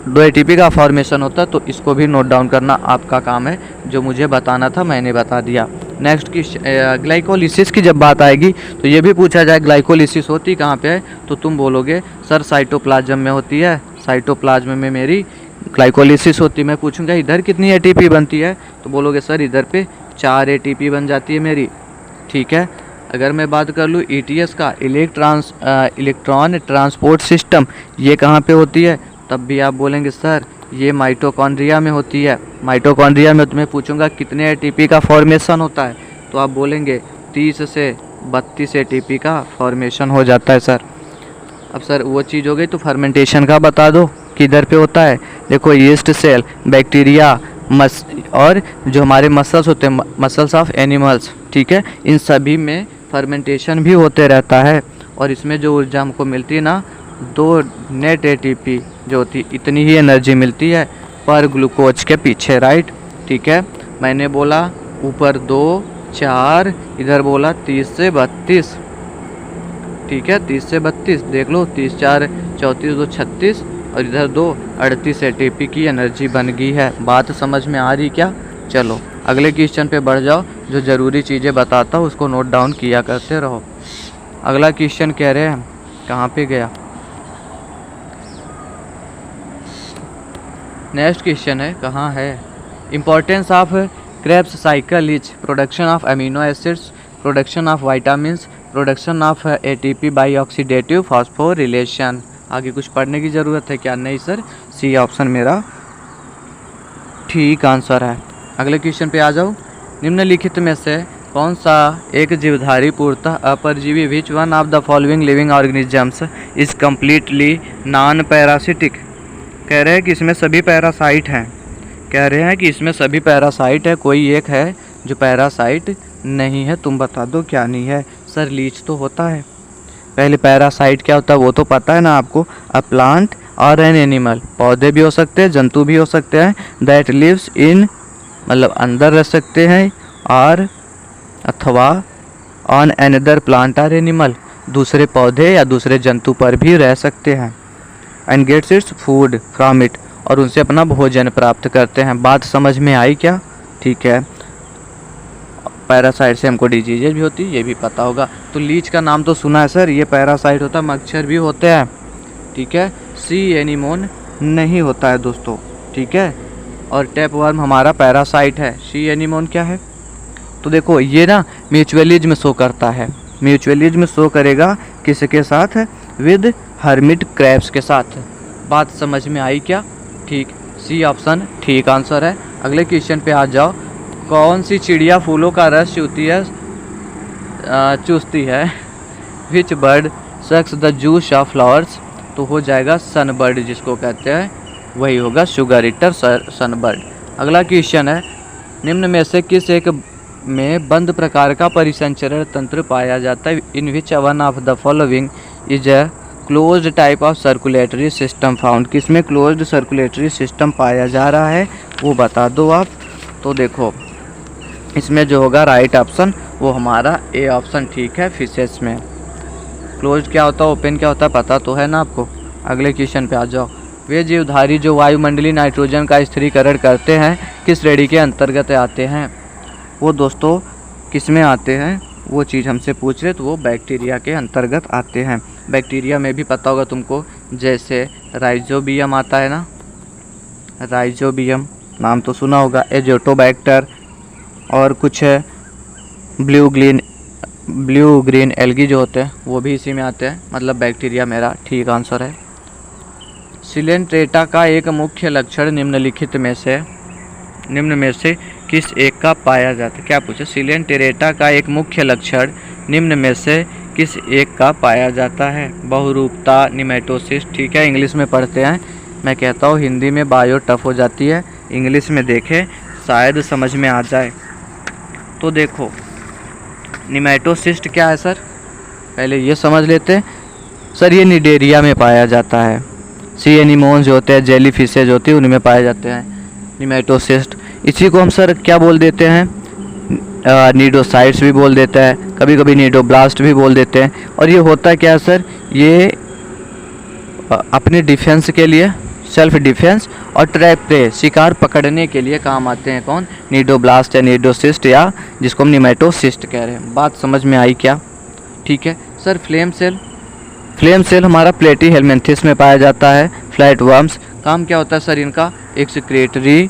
2 एटीपी का फॉर्मेशन होता है, तो इसको भी नोट डाउन करना आपका काम है। जो मुझे बताना था मैंने बता दिया। नेक्स्ट की ग्लाइकोलिसिस की जब बात आएगी तो ये भी पूछा जाए ग्लाइकोलिसिस होती कहाँ पे है, तो तुम बोलोगे सर साइटोप्लाज्म में होती है, साइटोप्लाज्म में मेरी ग्लाइकोलिसिस होती है। मैं पूछूंगा इधर कितनी एटीपी बनती है, तो बोलोगे सर इधर पे 4 एटीपी बन जाती है मेरी। ठीक है, अगर मैं बात कर लूँ ईटीएस का, इलेक्ट्रॉन ट्रांसपोर्ट सिस्टम, ये कहाँ पे होती है, तब भी आप बोलेंगे सर ये माइटोकॉन्ड्रिया में होती है। माइटोकॉन्ड्रिया में तुम्हें पूछूंगा कितने एटीपी का फॉर्मेशन होता है, तो आप बोलेंगे 30 से 32 एटीपी का फॉर्मेशन हो जाता है सर। अब सर वो चीज़ हो गई, तो फर्मेंटेशन का बता दो किधर पे होता है। देखो यीस्ट सेल, बैक्टीरिया, और जो हमारे मसल्स होते हैं, मसल्स ऑफ एनिमल्स, ठीक है, इन सभी में फर्मेंटेशन भी होते रहता है। और इसमें जो ऊर्जा हमको मिलती है ना, 2 नेट एटीपी जो होती है, इतनी ही एनर्जी मिलती है पर ग्लूकोज के पीछे, राइट। ठीक है, मैंने बोला ऊपर 2 4, इधर बोला 30 से 32। ठीक है, 30 से 32 देख लो, 30 4 34 2 36, और इधर 2 38 एटीपी की एनर्जी बन गई है। बात समझ में आ रही क्या। चलो अगले क्वेश्चन पे बढ़ जाओ। जो ज़रूरी चीज़ें बताता हूँ उसको नोट डाउन किया करते रहो। अगला क्वेश्चन कह रहे हैं, कहाँ पे गया, नेक्स्ट क्वेश्चन है, कहाँ है। Importance of Krebs cycle is production of amino acids, production of vitamins, production of ATP by oxidative phosphorylation. आगे कुछ पढ़ने की ज़रूरत है क्या, नहीं सर, सी ऑप्शन मेरा ठीक आंसर है। अगले क्वेश्चन पे आ जाओ। निम्नलिखित में से कौन सा एक जीवधारी पूर्णतः अपरजीवी, which one of the following living organisms is completely non parasitic. कह रहे हैं कि इसमें सभी पैरासाइट हैं, कह रहे हैं कि इसमें सभी पैरासाइट है, कोई एक है जो पैरासाइट नहीं है, तुम बता दो क्या नहीं है। सर लीच तो होता है। पहले पैरासाइट क्या होता है वो तो पता है ना आपको। अ प्लांट और एन एनिमल, पौधे भी हो सकते हैं, जंतु भी हो सकते हैं, दैट लिव्स इन मतलब अंदर रह सकते हैं, और अथवा ऑन एनदर प्लांट और एनिमल, दूसरे पौधे या दूसरे जंतु पर भी रह सकते हैं। And gets its food from it, और उनसे अपना भोजन प्राप्त करते हैं। बात समझ में आई क्या? ठीक है। पैरासाइट से हमको डिजीजेज भी होती है, ये भी पता होगा। तो लीच का नाम तो सुना है सर, ये पैरासाइट होता है, मच्छर भी होते हैं। ठीक है। सी एनीमोन नहीं होता है दोस्तों। ठीक है। और टैपवर्म हमारा पैरासाइट है। सी एनीमोन क्या है? तो देखो ये ना म्यूचुअलिज्म शो करता है। म्यूचुअलिज्म शो करेगा किसके साथ? विद हर्मिट क्रैब्स के साथ। बात समझ में आई क्या? ठीक, सी ऑप्शन ठीक आंसर है। अगले क्वेश्चन पे आ जाओ। कौन सी चिड़िया फूलों का रस चूसती है? Which bird sucks the juice of flowers? तो हो जाएगा सनबर्ड, जिसको कहते हैं वही होगा शुगर ईटर सनबर्ड। अगला क्वेश्चन है, निम्न में से किस एक में बंद प्रकार का परिसंचरण तंत्र पाया जाता है? In which one of the following is a closed type of circulatory system found? किसमें क्लोज्ड सर्कुलेटरी सिस्टम पाया जा रहा है वो बता दो आप। तो देखो इसमें जो होगा राइट ऑप्शन वो हमारा ए ऑप्शन ठीक है, फिशेस में। क्लोज्ड क्या होता है, ओपन क्या होता है, पता तो है ना आपको। अगले क्वेश्चन पे आ जाओ। वे जीवधारी जो वायुमंडलीय नाइट्रोजन का स्थिरीकरण करते हैं किस श्रेणी के अंतर्गत आते हैं? वो दोस्तों किस में आते हैं वो चीज़ हमसे पूछ रहे, तो वो बैक्टीरिया के अंतर्गत आते हैं। बैक्टीरिया में भी पता होगा तुमको, जैसे राइजोबियम आता है ना, राइजोबियम नाम तो सुना होगा, एजोटोबैक्टर, और कुछ ब्लू ग्रीन एल्गी जो होते हैं वो भी इसी में आते हैं। मतलब बैक्टीरिया मेरा ठीक आंसर है। सिलेंट्रेटा का एक मुख्य लक्षण निम्नलिखित में से किस एक का पाया जाता है? क्या पूछे? सिलेंट्रेटा का एक मुख्य लक्षण निम्न में से किस एक का पाया जाता है? बहुरूपता, निमेटोसिस। ठीक है, इंग्लिश में पढ़ते हैं। मैं कहता हूँ हिंदी में बायो टफ हो जाती है, इंग्लिश में देखें शायद समझ में आ जाए। तो देखो निमेटोसिस्ट क्या है सर, पहले ये समझ लेते हैं। सर ये निडेरिया में पाया जाता है। सी एनीमोन्स जो होते हैं, जेली फिशेज होती है, उनमें पाए जाते हैं निमेटोसिस्ट। इसी को हम सर क्या बोल देते हैं? नीडोसाइट्स भी बोल देता है, कभी कभी नीडोब्लास्ट भी बोल देते हैं। और ये होता क्या है सर, ये अपने डिफेंस के लिए, सेल्फ डिफेंस और ट्रैप प्रे, शिकार पकड़ने के लिए काम आते हैं। कौन? नीडोब्लास्ट या नीडोसिस्ट, या जिसको हम निमेटोसिस्ट कह रहे हैं। बात समझ में आई क्या? ठीक है सर। फ्लेम सेल हमारा प्लेटी हेलमिंथेस में पाया जाता है। फ्लैट वर्म्स काम क्या होता है सर इनका? एक्सक्रीटरी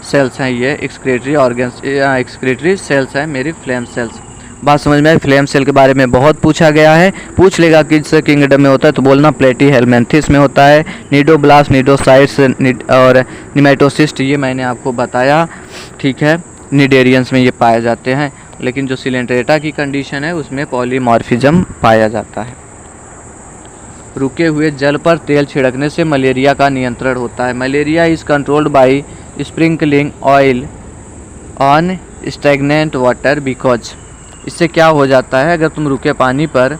सेल्स हैं, ये एक्सक्रीटरी ऑर्गन्स, एक्सक्रीटरी सेल्स हैं मेरी फ्लेम सेल्स। बात समझ में आई? फ्लेम सेल के बारे में बहुत पूछा गया है, पूछ लेगा किस किंगडम में होता है तो बोलना प्लेटी हेलमिंथेस में होता है। नीडोब्लास्ट, नीडोसाइट्स और निमेटोसिस्ट ये मैंने आपको बताया। ठीक है, निडेरियंस में ये पाए जाते हैं, लेकिन जो सिलेंट्रेटा की कंडीशन है उसमें पॉलीमॉर्फिज्म पाया जाता है। रुके हुए जल पर तेल छिड़कने से मलेरिया का नियंत्रण होता है। Malaria is controlled by sprinkling oil on stagnant water because. इससे क्या हो जाता है, अगर तुम रुके पानी पर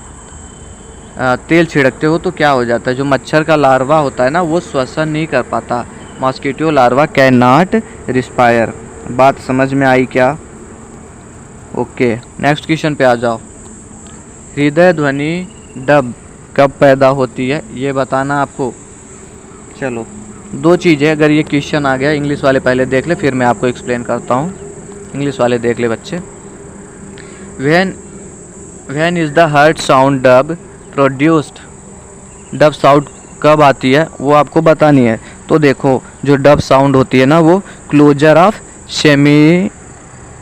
तेल छिड़कते हो तो क्या हो जाता है? जो मच्छर का लार्वा होता है ना वो श्वसन नहीं कर पाता। Mosquito larva can not respire. बात समझ में आई क्या? ओके, नेक्स्ट क्वेश्चन पे आ जाओ। हृदय ध्वनि डब कब पैदा होती है ये बताना आपको। चलो दो चीज़ें, अगर ये क्वेश्चन आ गया, इंग्लिश वाले पहले देख ले फिर मैं आपको एक्सप्लेन करता हूँ। इंग्लिश वाले देख ले बच्चे। When is the heart sound dub produced? Dub sound कब आती है वो आपको बतानी है। तो देखो जो डब साउंड होती है ना वो closure of semi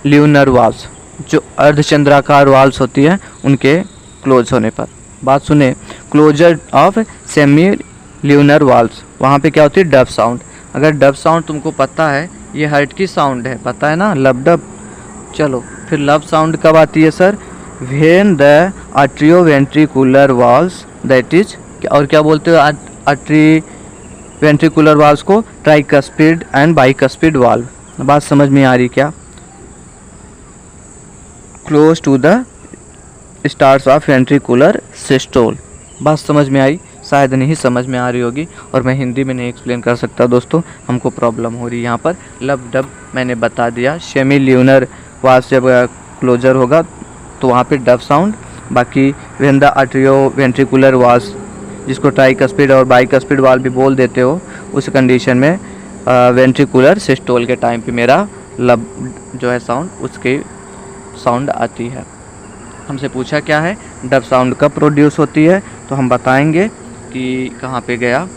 lunar valves, जो अर्धचंद्राकार वाल्व्स होती है उनके क्लोज होने पर। बात सुने, closure of semilunar valves, वहाँ पे क्या होती है? Dub sound. अगर डब साउंड तुमको पता है, ये हार्ट की साउंड है, पता है ना, लब डब। चलो फिर लब साउंड कब आती है sir? When the atrioventricular valves that is, और क्या बोलते हो? वेंट्रिकुलर वाल्व्स को ट्राइकस्पिड एंड बाइकस्पिड वाल्व। बात समझ में आ रही क्या? Close to the stars of ventricular systole. बात समझ में आई? शायद नहीं समझ में आ रही होगी और मैं हिंदी में नहीं एक्सप्लेन कर सकता दोस्तों, हमको प्रॉब्लम हो रही है यहाँ पर। लब डब मैंने बता दिया। सेमी ल्यूनर वाल्व जब क्लोजर होगा तो वहाँ पे डब साउंड। बाकी व्हेन द आर्टरियो वेंट्रिकुलर वाल्व, जिसको ट्राइकस्पिड और बाइकस्पिड वाल्व भी बोल देते हो, उस कंडीशन में वेंट्रिकुलर सिस्टोल के टाइम पे मेरा लब जो है साउंड, उसकी साउंड आती है। हमसे पूछा क्या है, डब साउंड कब प्रोड्यूस होती है, तो हम बताएंगे कि कहाँ पे गया,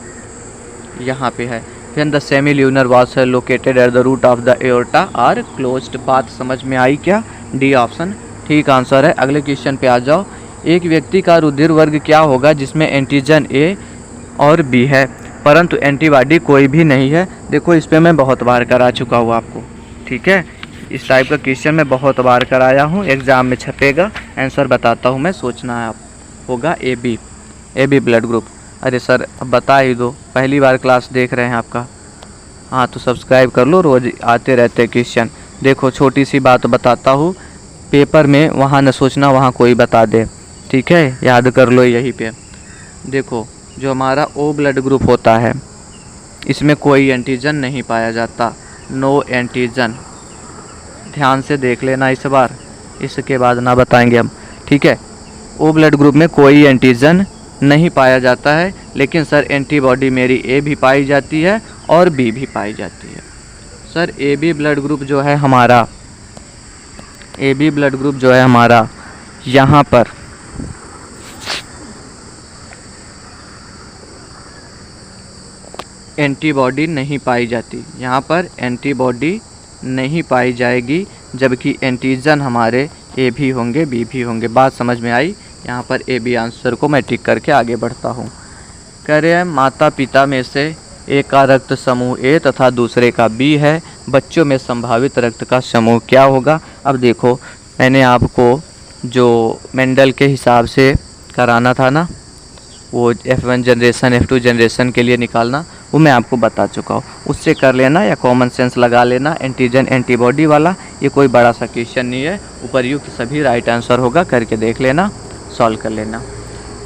यहाँ पे है। When the semilunar valves are located at the root of the aorta are closed. बात समझ में आई क्या? डी ऑप्शन ठीक आंसर है। अगले क्वेश्चन पे आ जाओ। एक व्यक्ति का रुधिर वर्ग क्या होगा जिसमें एंटीजन ए और बी है परंतु एंटीबॉडी कोई भी नहीं है? देखो इस पे मैं बहुत बार करा चुका हूँ आपको, ठीक है। इस टाइप का क्वेश्चन मैं बहुत बार कराया हूँ, एग्ज़ाम में छपेगा। आंसर बताता हूँ मैं, सोचना है आप। होगा ए बी ब्लड ग्रुप। अरे सर अब बता ही दो, पहली बार क्लास देख रहे हैं आपका। हाँ तो सब्सक्राइब कर लो, रोज़ आते रहते क्वेश्चन। देखो छोटी सी बात बताता हूँ, पेपर में वहाँ न सोचना वहाँ कोई बता दे, ठीक है, याद कर लो यहीं पे। देखो जो हमारा ओ ब्लड ग्रुप होता है, इसमें कोई एंटीजन नहीं पाया जाता, नो एंटीजन। ध्यान से देख लेना इस बार, इसके बाद ना बताएंगे हम, ठीक है। ओ ब्लड ग्रुप में कोई एंटीजन नहीं पाया जाता है, लेकिन सर एंटीबॉडी मेरी ए भी पाई जाती है और बी भी पाई जाती है। Sir A B blood group जो है हमारा, ए बी ब्लड ग्रुप जो है हमारा, यहाँ पर एंटीबॉडी नहीं पाई जाती, यहाँ पर एंटीबॉडी नहीं पाई जाएगी, जबकि एंटीजन हमारे ए भी होंगे बी भी होंगे। बात समझ में आई? यहाँ पर ए बी आंसर को मैं टिक करके आगे बढ़ता हूँ। कह रहे हैं माता पिता में से एक का रक्त समूह ए तथा दूसरे का बी है, बच्चों में संभावित रक्त का समूह क्या होगा? अब देखो मैंने आपको जो मेंडल के हिसाब से कराना था ना, वो F1 जनरेशन F2 जनरेशन के लिए निकालना, वो मैं आपको बता चुका हूँ, उससे कर लेना या कॉमन सेंस लगा लेना। एंटीजन एंटीबॉडी वाला ये कोई बड़ा सा क्वेश्चन नहीं है, उपर्युक्त सभी राइट आंसर होगा, करके देख लेना, सॉल्व कर लेना।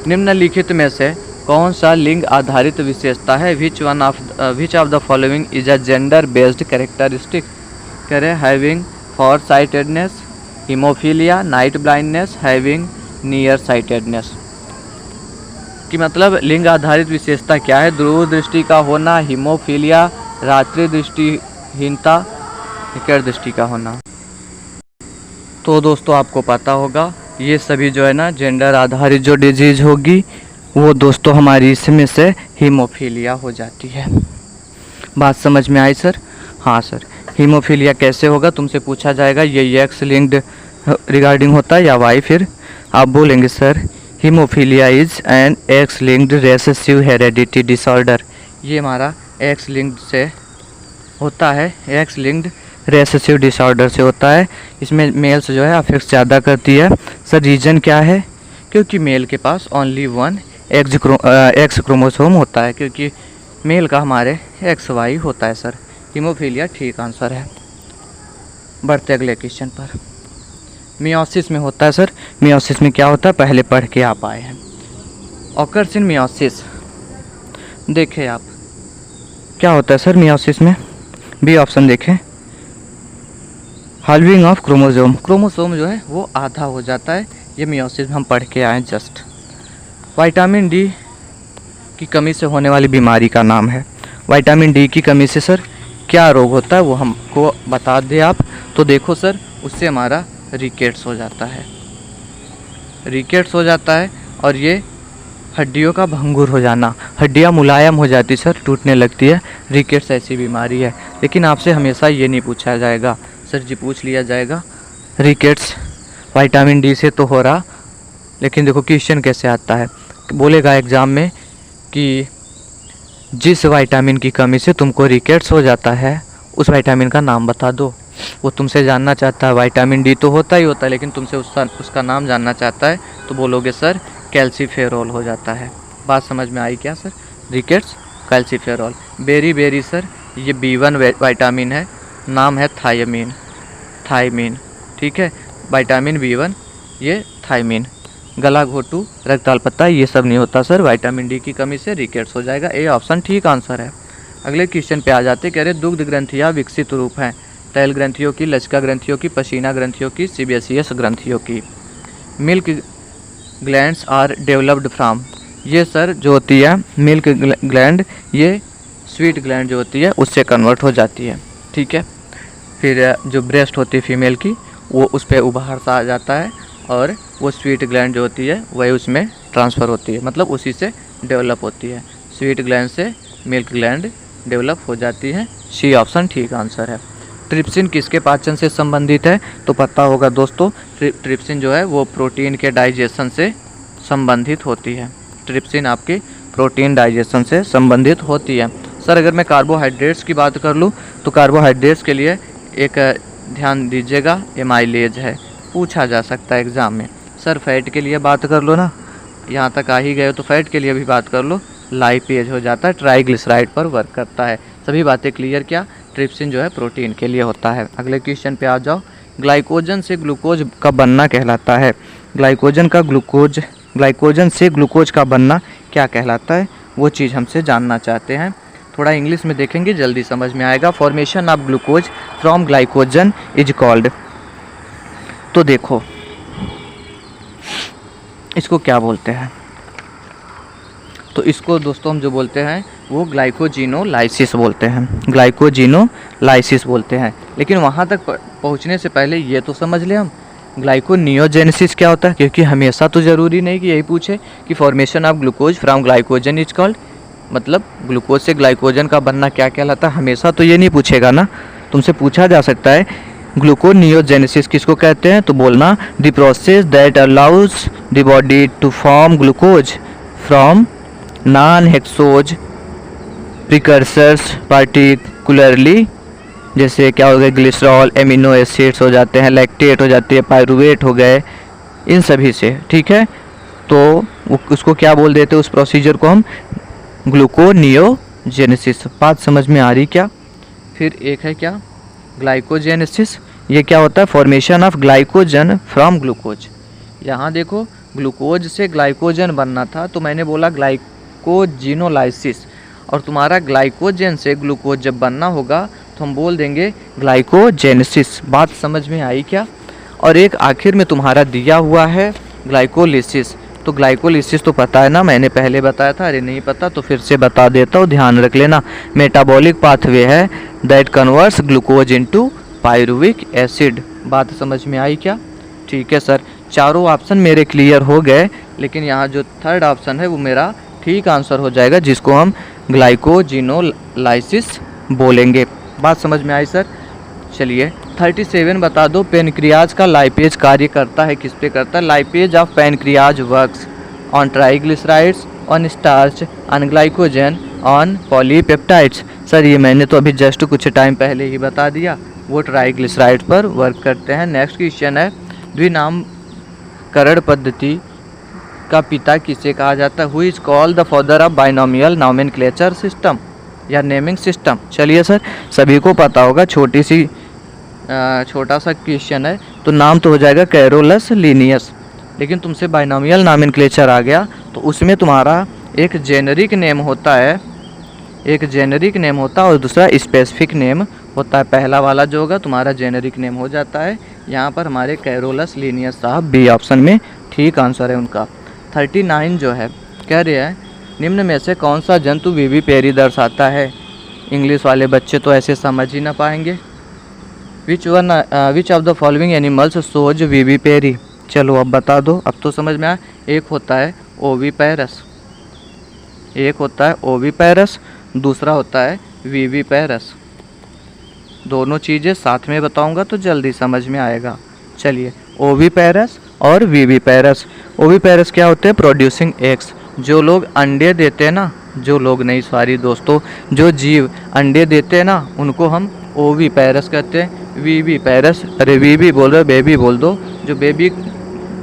निम्नलिखित में से कौन सा लिंग आधारित विशेषता है? विच of the following is a gender based characteristic? कह रहे having for sightedness, haemophilia, night blindness, having near sightedness. कि मतलब लिंग आधारित विशेषता क्या है? ध्रुव दृष्टि का होना, हीमोफीलिया, रात्रि दृष्टिहीनता, निकट दृष्टि का होना। तो दोस्तों आपको पता होगा ये सभी जो है ना जेंडर आधारित जो डिजीज होगी वो दोस्तों हमारी इसमें से हीमोफीलिया हो जाती है। बात समझ में आई सर? हाँ सर। हीमोफीलिया कैसे होगा तुमसे पूछा जाएगा, ये एक्स लिंक्ड रिगार्डिंग होता है या वाई? फिर आप बोलेंगे sir haemophilia is an x linked recessive heredity disorder. ये हमारा एक्स लिंक्ड से होता है, एक्स लिंक्ड रेसेसिव डिसऑर्डर से होता है। इसमें मेल्स जो है अफेक्ट ज़्यादा करती है। सर रीज़न क्या है? क्योंकि मेल के पास ओनली वन एक्स क्रोमोसोम होता है, क्योंकि मेल का हमारे XY होता है। सर हीमोफीलिया ठीक आंसर है। बढ़ते अगले क्वेश्चन पर। मियोसिस में होता है सर, मियोसिस में क्या होता है पहले पढ़ के आप आए हैं। ऑकर्स इन मियोसिस, देखें आप क्या होता है सर मियोसिस में? बी ऑप्शन देखें, हाल्विंग ऑफ क्रोमोसोम, क्रोमोसोम जो है वो आधा हो जाता है, ये मियोसिस में हम पढ़ के आए जस्ट। विटामिन डी की कमी से होने वाली बीमारी का नाम है। विटामिन डी की कमी से सर क्या रोग होता है वो हमको बता दें आप। तो देखो सर उससे हमारा रिकेट्स हो जाता है, रिकेट्स हो जाता है, और ये हड्डियों का भंगुर हो जाना, हड्डियाँ मुलायम हो जाती सर, टूटने लगती है। रिकेट्स ऐसी बीमारी है। लेकिन आपसे हमेशा ये नहीं पूछा जाएगा, सर जी पूछ लिया जाएगा रिकेट्स विटामिन डी से तो हो रहा, लेकिन देखो क्वेश्चन कैसे आता है, बोलेगा एग्ज़ाम में कि जिस विटामिन की कमी से तुमको रिकेट्स हो जाता है उस विटामिन का नाम बता दो। वो तुमसे जानना चाहता है, विटामिन डी तो होता ही होता है, लेकिन तुमसे उसका नाम जानना चाहता है, तो बोलोगे सर कैल्सीफेरोल हो जाता है। बात समझ में आई क्या sir? Rickets calciferol. Beriberi sir ये B1 विटामिन है, नाम है थायमीन, थायमीन, ठीक है, विटामिन B1 ये थायमीन। गला घोटू, रक्ताल पत्ता ये सब नहीं होता सर, विटामिन डी की कमी से रिकेट्स हो जाएगा। ए ऑप्शन ठीक आंसर है। अगले क्वेश्चन पे आ जाते, कह रहे दुग्ध ग्रंथियाँ विकसित रूप हैं, तैल ग्रंथियों की, लसिका ग्रंथियों की, पसीना ग्रंथियों की, सीबेसियस ग्रंथियों की। Milk glands are developed from, ये सर जो होती है मिल्क ग्लैंड, ये स्वीट ग्लैंड जो होती है उससे कन्वर्ट हो जाती है, ठीक है। फिर जो ब्रेस्ट होती है फीमेल की, वो उस पर उभार सा आ जाता है और वो स्वीट ग्लैंड जो होती है वही उसमें ट्रांसफ़र होती है, मतलब उसी से डेवलप होती है। स्वीट ग्लैंड से मिल्क ग्लैंड डेवलप हो जाती है। सी ऑप्शन ठीक आंसर है। ट्रिप्सिन किसके पाचन से संबंधित है? तो पता होगा दोस्तों, ट्रिप्सिन जो है वो प्रोटीन के डाइजेशन से संबंधित होती है। ट्रिप्सिन आपकी प्रोटीन डाइजेशन से संबंधित होती है। सर अगर मैं कार्बोहाइड्रेट्स की बात कर लूँ तो कार्बोहाइड्रेट्स के लिए एक ध्यान दीजिएगा, एमाइलेज है, पूछा जा सकता है एग्ज़ाम में। सर फैट के लिए बात कर लो ना, यहाँ तक आ ही गए हो तो फैट के लिए भी बात कर लो, लाइपेज हो जाता है, ट्राइग्लिसराइड पर वर्क करता है। सभी बातें क्लियर क्या? ट्रिप्सिन जो है प्रोटीन के लिए होता है। अगले क्वेश्चन पे आ जाओ। ग्लाइकोजन से ग्लूकोज का बनना कहलाता है, ग्लाइकोजन से ग्लूकोज का बनना क्या कहलाता है? वो चीज़ हमसे जानना चाहते हैं। थोड़ा इंग्लिश में देखेंगे जल्दी समझ में आएगा। Formation of glucose from glycogen is called, तो देखो इसको क्या बोलते हैं? तो इसको दोस्तों हम जो बोलते हैं वो ग्लाइकोजिनोलाइसिस बोलते हैं, ग्लाइकोजिनोलाइसिस बोलते हैं। लेकिन वहाँ तक पहुँचने से पहले ये तो समझ लें हम ग्लाइकोनियोजेनेसिस क्या होता है, क्योंकि हमेशा तो ज़रूरी नहीं कि यही पूछे कि formation of glucose from glycogen is called, मतलब ग्लूकोज से ग्लाइकोजन का बनना क्या कहलाता है, हमेशा तो ये नहीं पूछेगा ना। तुमसे पूछा जा सकता है ग्लूकोनियोजेनेसिस किसको कहते हैं, तो बोलना the process that allows the body to form glucose from non hexose precursors particularly, जैसे क्या हो गए ग्लिसरॉल, एमिनो एसिड्स हो जाते हैं, लैक्टेट हो जाती है, पायरुवेट हो गए, इन सभी से, ठीक है। तो उसको क्या बोल देते हैं, उस प्रोसीजर को हम ग्लूकोनियोजेनेसिस। बात समझ में आ रही क्या? फिर एक है क्या ग्लाइकोजेनेसिस, ये क्या होता है? Formation of glycogen from glucose. यहाँ देखो ग्लूकोज से ग्लाइकोजन बनना था तो मैंने बोला ग्लाइकोजिनोलाइसिस, और तुम्हारा ग्लाइकोजन से ग्लूकोज जब बनना होगा तो हम बोल देंगे ग्लाइकोजेनेसिस। बात समझ में आई क्या? और एक आखिर में तुम्हारा दिया हुआ है ग्लाइकोलिसिस। तो ग्लाइकोलिसिस तो पता है ना, मैंने पहले बताया था, अरे नहीं पता तो फिर से बता देता हूँ, ध्यान रख लेना। मेटाबॉलिक पाथवे है that converts glucose into pyruvic acid. बात समझ में आई क्या? ठीक है सर, चारों ऑप्शन मेरे क्लियर हो गए, लेकिन यहाँ जो थर्ड ऑप्शन है वो मेरा ठीक आंसर हो जाएगा, जिसको हम ग्लाइकोजिनोलाइसिस बोलेंगे। बात समझ में आई सर? चलिए 37 बता दो, पेनक्रियाज का लाइपेज कार्य करता है, किस पे करता है? Lipase of pancreas works on triglycerides, on starch, on glycogen, on polypeptides. Sir ये मैंने तो अभी जस्ट कुछ टाइम पहले ही बता दिया, वो ट्राइग्लिसराइड पर वर्क करते हैं। नेक्स्ट क्वेश्चन है, द्विनामकरण पद्धति का पिता किसे कहा जाता है? Who is called the father of binomial nomenclature system या नेमिंग सिस्टम। चलिए सर, सभी को पता होगा, छोटा सा क्वेश्चन है, तो नाम तो हो जाएगा कैरोलस लीनियस। लेकिन तुमसे बाइनोमियल नॉमेनक्लेचर आ गया तो उसमें तुम्हारा एक जेनरिक नेम होता है, और दूसरा स्पेसिफिक नेम होता है। पहला वाला जो होगा तुम्हारा जेनरिक नेम हो जाता है। यहाँ पर हमारे कैरोलस लीनियस साहब बी ऑप्शन में ठीक आंसर है उनका। 39 जो है कह रहे हैं, निम्न में से कौन सा जंतु विविपेरी दर्शाता है? इंग्लिश वाले बच्चे तो ऐसे समझ ही ना पाएंगे। Which of the following animals shows vivipary? चलो अब बता दो, अब तो समझ में आया। एक होता है ओविपेरस, दूसरा होता है विविपेरस। दोनों चीज़ें साथ में बताऊंगा तो जल्दी समझ में आएगा। चलिए, ओविपेरस और विविपेरस। ओविपेरस क्या होते हैं? Producing eggs. जो लोग अंडे देते हैं ना, जो जीव अंडे देते हैं ना, उनको हम ओविपेरस कहते हैं। विविपेरस, अरे वीवी बोल रहे, बेबी बोल दो, जो बेबी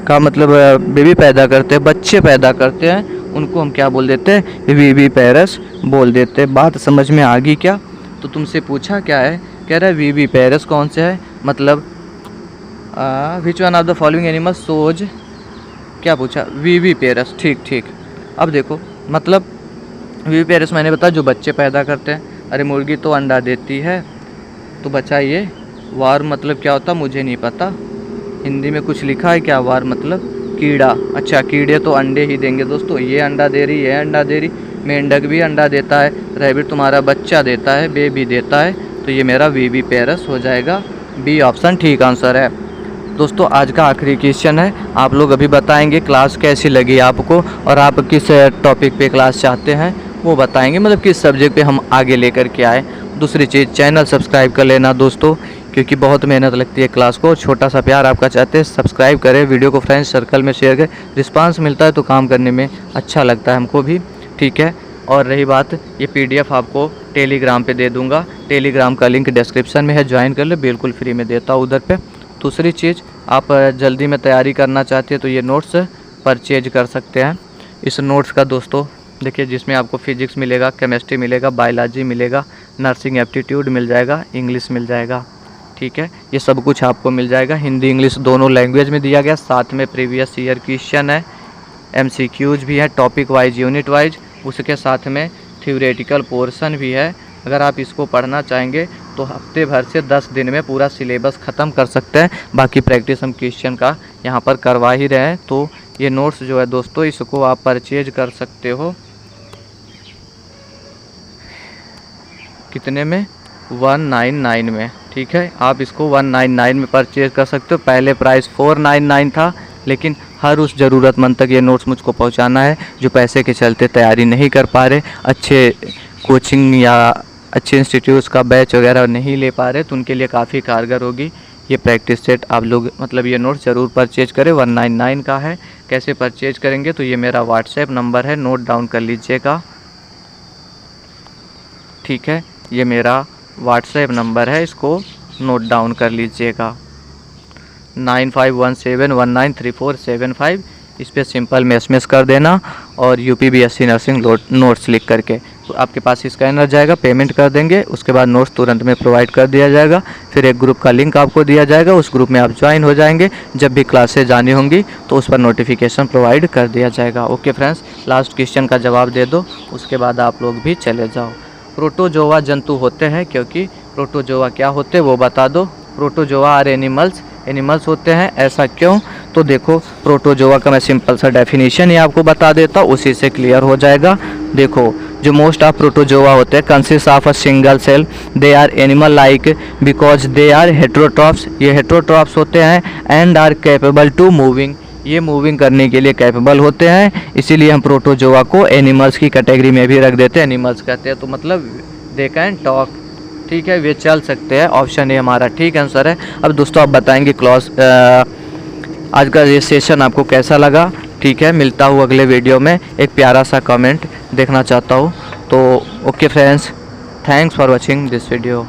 का मतलब बेबी पैदा करते हैं, बच्चे पैदा करते हैं, उनको हम क्या बोल देते हैं, वीवी पेरस बोल देते हैं। बात समझ में आ गई क्या? तो तुमसे पूछा क्या है, कह रहा है वीवी पेरस कौन से है, मतलब which one of the following animal shows, क्या पूछा, वीवी पेरस। ठीक। अब देखो मतलब वीवी पेरस मैंने बताया जो बच्चे पैदा करते हैं। अरे मुर्गी तो अंडा देती है, तो बताइए वार मतलब क्या होता, मुझे नहीं पता। हिंदी में कुछ लिखा है क्या, वार मतलब कीड़ा। अच्छा कीड़े तो अंडे ही देंगे दोस्तों, ये अंडा दे रही, ये अंडा दे रही, मेंढक भी अंडा देता है, रैबिट तुम्हारा बच्चा देता है, बेबी देता है, तो ये मेरा वीवी पेरस हो जाएगा। बी ऑप्शन ठीक आंसर है। दोस्तों आज का आखिरी क्वेश्चन है, आप लोग अभी बताएंगे क्लास कैसी लगी आपको और आप किस टॉपिक पे क्लास चाहते हैं वो बताएंगे, मतलब किस सब्जेक्ट पे हम आगे लेकर के आए। दूसरी चीज़ चैनल सब्सक्राइब कर लेना दोस्तों, क्योंकि बहुत मेहनत लगती है क्लास को। छोटा सा प्यार आपका चाहते हैं, सब्सक्राइब करें, वीडियो को फ्रेंड्स सर्कल में शेयर करें। रिस्पांस मिलता है तो काम करने में अच्छा लगता है हमको भी, ठीक है। और रही बात, ये PDF आपको टेलीग्राम पे दे दूंगा, टेलीग्राम का लिंक डिस्क्रिप्शन में है, ज्वाइन कर ले, बिल्कुल फ्री में देता हूँ उधर पे। दूसरी चीज़, आप जल्दी में तैयारी करना चाहते हैं तो ये नोट्स परचेज कर सकते हैं। इस नोट्स का दोस्तों देखिए, जिसमें आपको फिजिक्स मिलेगा, केमिस्ट्री मिलेगा, बायोलॉजी मिलेगा, नर्सिंग एप्टीट्यूड मिल जाएगा, इंग्लिश मिल जाएगा, ठीक है। ये सब कुछ आपको मिल जाएगा, हिंदी इंग्लिश दोनों लैंग्वेज में दिया गया। साथ में प्रीवियस ईयर क्वेश्चन है, MCQs भी है, टॉपिक वाइज यूनिट वाइज, उसके साथ में थ्योरेटिकल पोर्शन भी है। अगर आप इसको पढ़ना चाहेंगे तो हफ्ते भर से 10 दिन में पूरा सिलेबस ख़त्म कर सकते हैं। बाकी प्रैक्टिस हम क्वेश्चन का यहाँ पर करवा ही रहे हैं। तो ये नोट्स जो है दोस्तों, इसको आप परचेज कर सकते हो कितने में, 199 में, ठीक है। आप इसको 199 में परचेज कर सकते हो। पहले प्राइस 499 था, लेकिन हर उस ज़रूरतमंद तक ये नोट्स मुझको पहुंचाना है जो पैसे के चलते तैयारी नहीं कर पा रहे, अच्छे कोचिंग या अच्छे इंस्टीट्यूट्स का बैच वगैरह नहीं ले पा रहे, तो उनके लिए काफ़ी कारगर होगी ये प्रैक्टिस सेट। आप लोग मतलब ये नोट्स ज़रूर परचेज करें, 199 का है। कैसे परचेज करेंगे, तो ये मेरा व्हाट्सएप नंबर है, नोट डाउन कर लीजिएगा, ठीक है। ये मेरा व्हाट्सएप नंबर है, इसको नोट डाउन कर लीजिएगा, 9517193475। इस पर सिंपल में SMS कर देना और UPBSC नर्सिंग नोट्स लिख करके, तो आपके पास स्कैनर जाएगा, पेमेंट कर देंगे, उसके बाद नोट्स तुरंत में प्रोवाइड कर दिया जाएगा। फिर एक ग्रुप का लिंक आपको दिया जाएगा, उस ग्रुप में आप ज्वाइन हो जाएंगे। जब भी क्लासेज जानी होंगी तो उस पर नोटिफिकेशन प्रोवाइड कर दिया जाएगा। ओके फ्रेंड्स, लास्ट क्वेश्चन का जवाब दे दो, उसके बाद आप लोग भी चले जाओ। प्रोटोजोआ जंतु होते हैं, क्योंकि प्रोटोजोआ क्या होते हैं वो बता दो। प्रोटोजोआ आर एनिमल्स होते हैं, ऐसा क्यों? तो देखो प्रोटोजोआ का मैं सिंपल सा डेफिनेशन ही आपको बता देता हूँ, उसी से क्लियर हो जाएगा। देखो जो मोस्ट ऑफ प्रोटोजोआ होते हैं consist of a single cell, they are animal like because they are heterotrophs, ये हेट्रोट्रॉप्स होते हैं, and are capable to moving, ये मूविंग करने के लिए कैपेबल होते हैं, इसीलिए हम प्रोटोजोआ को एनिमल्स की कैटेगरी में भी रख देते हैं। एनिमल्स कहते हैं तो मतलब दे कैन टॉक, ठीक है, वे चल सकते हैं। ऑप्शन ए हमारा ठीक आंसर है। अब दोस्तों आप बताएंगे क्लास आज का ये सेशन आपको कैसा लगा, ठीक है। मिलता हूँ अगले वीडियो में, एक प्यारा सा कमेंट देखना चाहता हूँ। तो okay friends, thanks for watching this video.